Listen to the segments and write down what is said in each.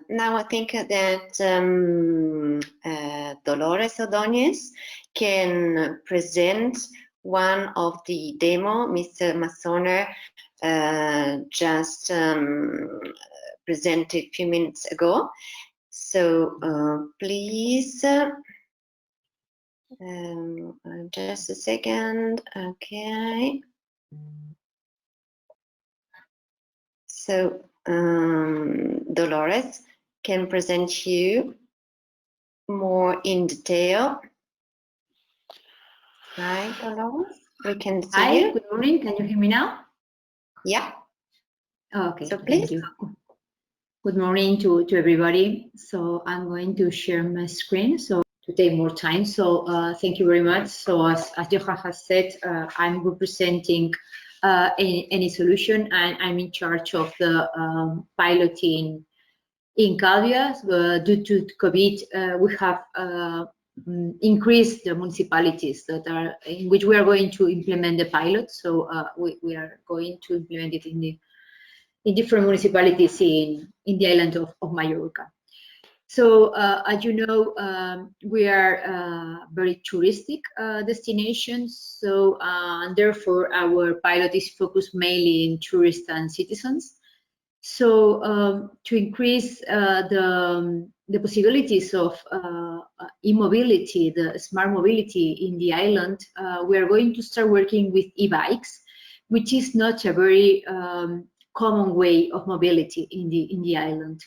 now I think that Dolores Ordoñez can present one of the demo Mr. Massoner just presented a few minutes ago. So please, just a second. Okay. So Dolores can present you more in detail. Hi, Dolores. We can see you. Good morning. Can you hear me now? Yeah. Okay. So please. Thank you. Good morning to everybody. So I'm going to share my screen so to take more time. So thank you very much. So as Johan has said, I'm representing any solution, and I'm in charge of the piloting in Calvia. Due to COVID, we have increased the municipalities that are in which we are going to implement the pilot. So we are going to implement it in different municipalities in the island of Mallorca. So as you know, we are a very touristic destination. So therefore, our pilot is focused mainly in tourists and citizens. So to increase the possibilities of e-mobility, the smart mobility in the island, we are going to start working with e-bikes, which is not a very common way of mobility in the island.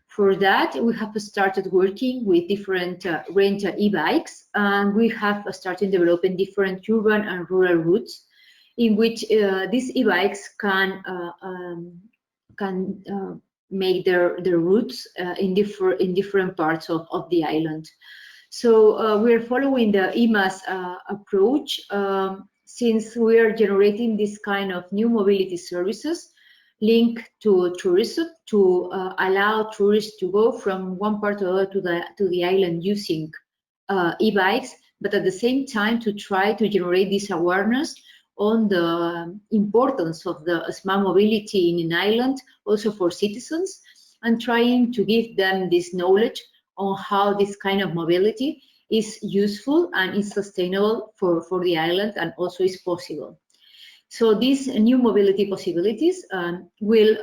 For that, we have started working with different rental e-bikes, and we have started developing different urban and rural routes in which these e-bikes can make their routes in different parts of the island. So we're following the EMAS approach since we are generating this kind of new mobility services linked to tourism to allow tourists to go from one part to the island using e-bikes, but at the same time to try to generate this awareness on the importance of the smart mobility in an island, also for citizens, and trying to give them this knowledge on how this kind of mobility is useful and is sustainable for the island, and also is possible. So these new mobility possibilities we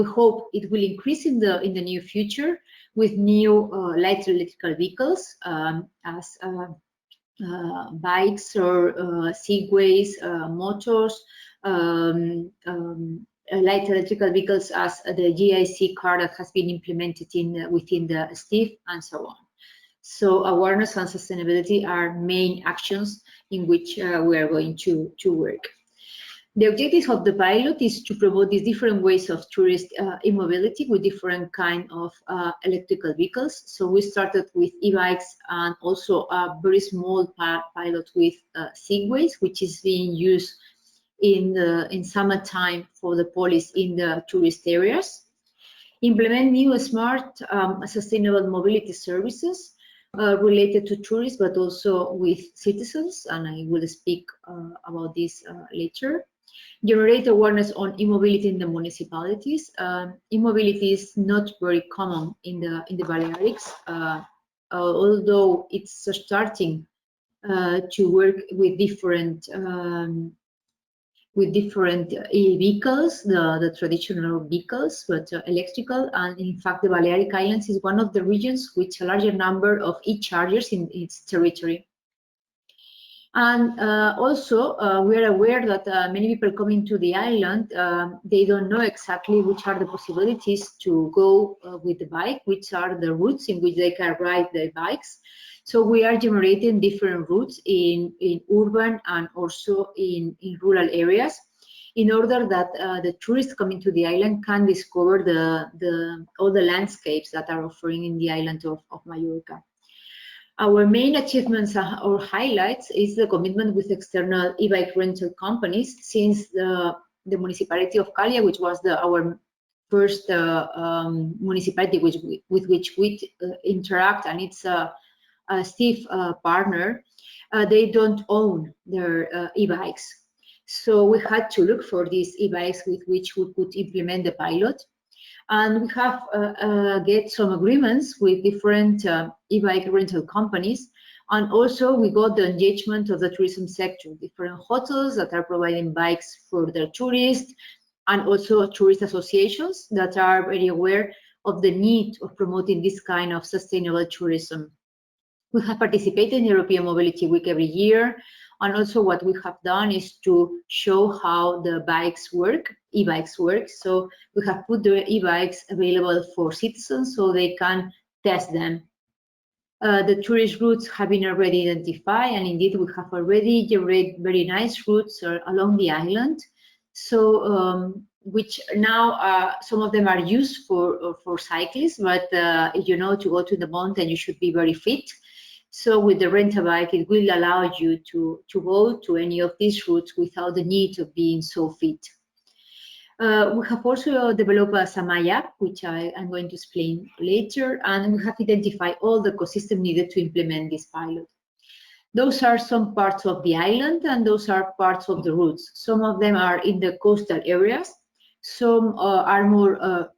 hope it will increase in the near future with new light electrical vehicles as bikes or segways, motors, light electrical vehicles as the GIC car that has been implemented within the STIF, and so on. So awareness and sustainability are main actions in which we are going to work. The objective of the pilot is to promote these different ways of tourist e-mobility with different kind of electrical vehicles. So we started with e-bikes and also a very small pilot with segways, which is being used in summertime for the police in the tourist areas. Implement new smart sustainable mobility services related to tourists, but also with citizens, and I will speak about this later. Generate awareness on e-mobility in the municipalities. E-mobility is not very common in the Balearics, although it's starting to work with different vehicles, the traditional vehicles, but electrical. And in fact, the Balearic Islands is one of the regions with a larger number of e-chargers in its territory. And also, we are aware that many people coming to the island, they don't know exactly which are the possibilities to go with the bike, which are the routes in which they can ride their bikes. So we are generating different routes in urban and also in rural areas, in order that the tourists coming to the island can discover all the landscapes that are offering in the island of Mallorca. Our main achievements or highlights is the commitment with external e-bike rental companies, since the municipality of Calvia, which was our first municipality with which we interact, and it's a STIF partner, they don't own their e-bikes. So we had to look for these e-bikes with which we could implement the pilot. And we have get some agreements with different e-bike rental companies. And also we got the engagement of the tourism sector, different hotels that are providing bikes for their tourists, and also tourist associations that are very aware of the need of promoting this kind of sustainable tourism. We have participated in the European Mobility Week every year, and also what we have done is to show how the bikes work, e-bikes work. So we have put the e-bikes available for citizens so they can test them. The tourist routes have been already identified, and indeed we have already generated very nice routes along the island. So which now some of them are used for cyclists, but you know, to go to the mountain you should be very fit. So with the rent-a-bike, it will allow you to go to any of these routes without the need of being so fit. We have also developed a Samai app, which I'm going to explain later, and we have identified all the ecosystem needed to implement this pilot. Those are some parts of the island, and those are parts of the routes. Some of them are in the coastal areas. Some are more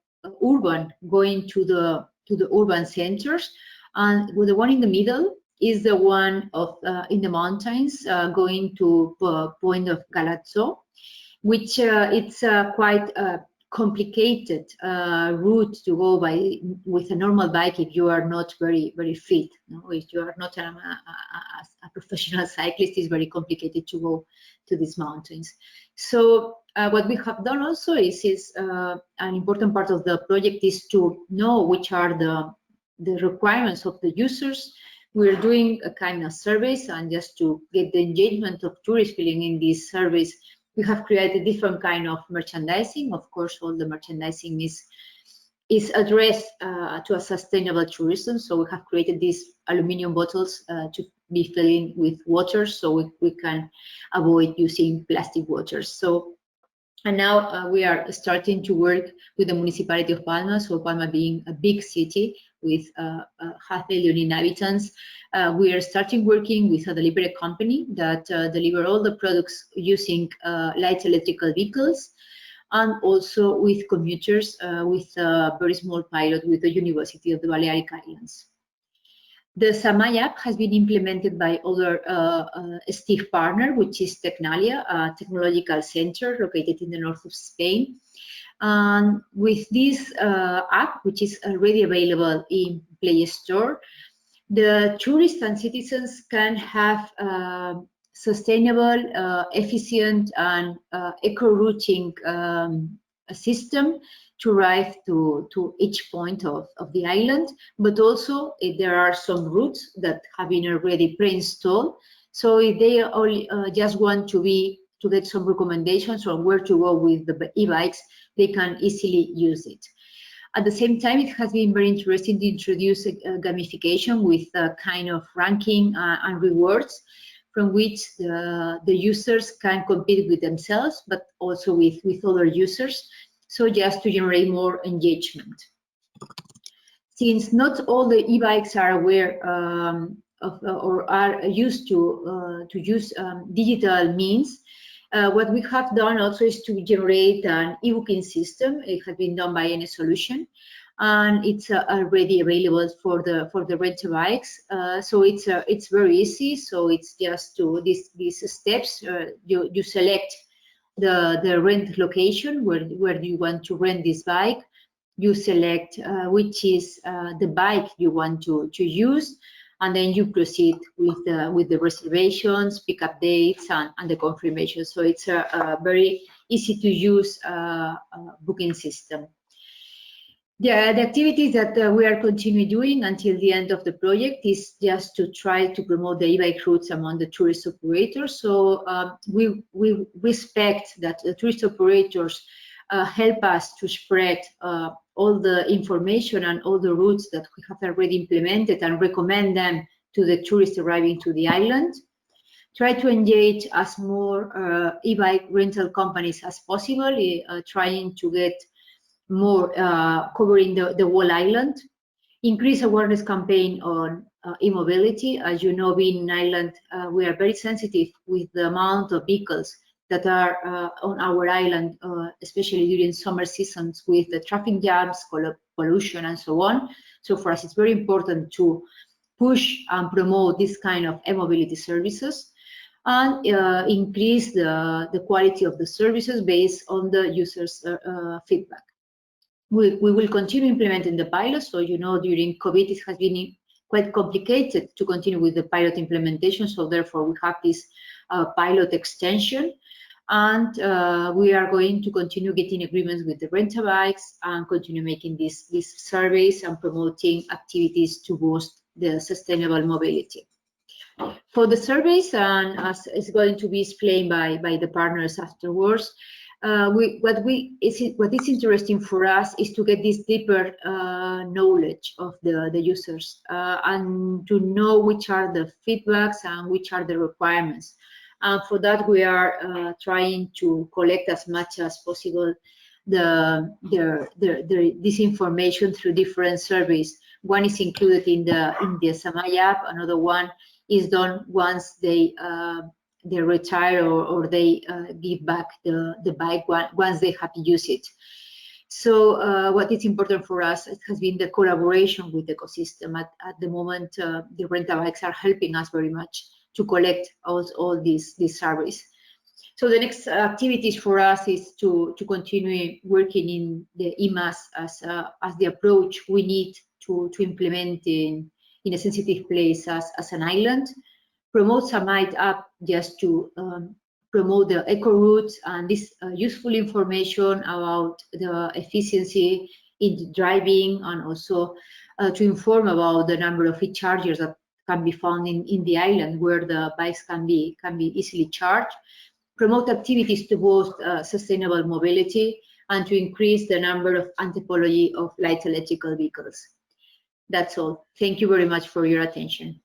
urban, going to the urban centers, and with the one in the middle is the one of in the mountains, going to Point of Galazzo, which it's quite a complicated route to go by with a normal bike if you are not very fit. No? If you are not a professional cyclist, it's very complicated to go to these mountains. So what we have done also is an important part of the project is to know which are the requirements of the users. We're doing a kind of surveys, and just to get the engagement of tourists filling in these surveys, we have created different kind of merchandising. Of course, all the merchandising is addressed to a sustainable tourism. So we have created these aluminum bottles to be filling with water, so we can avoid using plastic waters. So, and now we are starting to work with the municipality of Palma. So Palma being a big city with 500,000 inhabitants, we are starting working with a delivery company that deliver all the products using light electrical vehicles, and also with commuters with a very small pilot with the University of the Balearic Islands. The Samai app has been implemented by other STIF partner, which is Tecnalia, a technological center located in the north of Spain. And with this app, which is already available in Play Store, the tourists and citizens can have sustainable, efficient, and eco-routing system to arrive to each point of the island. But also, if there are some routes that have been already pre-installed, so if they only just want to get some recommendations on where to go with the e-bikes, they can easily use it. At the same time, it has been very interesting to introduce gamification with a kind of ranking and rewards, from which the users can compete with themselves, but also with other users, so just to generate more engagement. Since not all the e-bikes are aware of or are used to use digital means, what we have done also is to generate an e-booking system. It has been done by any solution, and it's already available for the rental bikes. So it's very easy. So it's just to these steps. You select the rent location where you want to rent this bike. You select which is the bike you want to use, and then you proceed with the reservations, pickup dates, and the confirmation. So it's a very easy to use booking system. The activities that we are continuing doing until the end of the project is just to try to promote the e-bike routes among the tourist operators. So we expect that the tourist operators help us to spread all the information and all the routes that we have already implemented and recommend them to the tourists arriving to the island. Try to engage as more e-bike rental companies as possible, trying to get more covering the whole island. Increase awareness campaign on e-mobility. As you know, being an island, we are very sensitive with the amount of vehicles that are on our island, especially during summer seasons with the traffic jams, pollution, and so on. So for us, it's very important to push and promote this kind of e-mobility services and increase the quality of the services based on the users' feedback. We will continue implementing the pilot. So, you know, during COVID, it has been quite complicated to continue with the pilot implementation. So therefore, we have this pilot extension. And we are going to continue getting agreements with the rental bikes and continue making these surveys and promoting activities to boost the sustainable mobility. For the surveys, and as is going to be explained by the partners afterwards, what is interesting for us is to get this deeper knowledge of the users and to know which are the feedbacks and which are the requirements. And for that, we are trying to collect as much as possible this information through different surveys. One is included in the Samai app. Another one is done once they retire or they give back the bike once they have used it. So what is important for us, it has been the collaboration with the ecosystem. At the moment, the rental bikes are helping us very much to collect all these surveys. So the next activities for us is to continue working in the IMAS as the approach we need to implement in a sensitive place as an island. Promote Samai app just to promote the eco routes and this useful information about the efficiency in driving, and also to inform about the number of e-chargers that can be found in the island where the bikes can be easily charged. Promote activities to boost sustainable mobility and to increase the number of anthropology of light electrical vehicles. That's all. Thank you very much for your attention.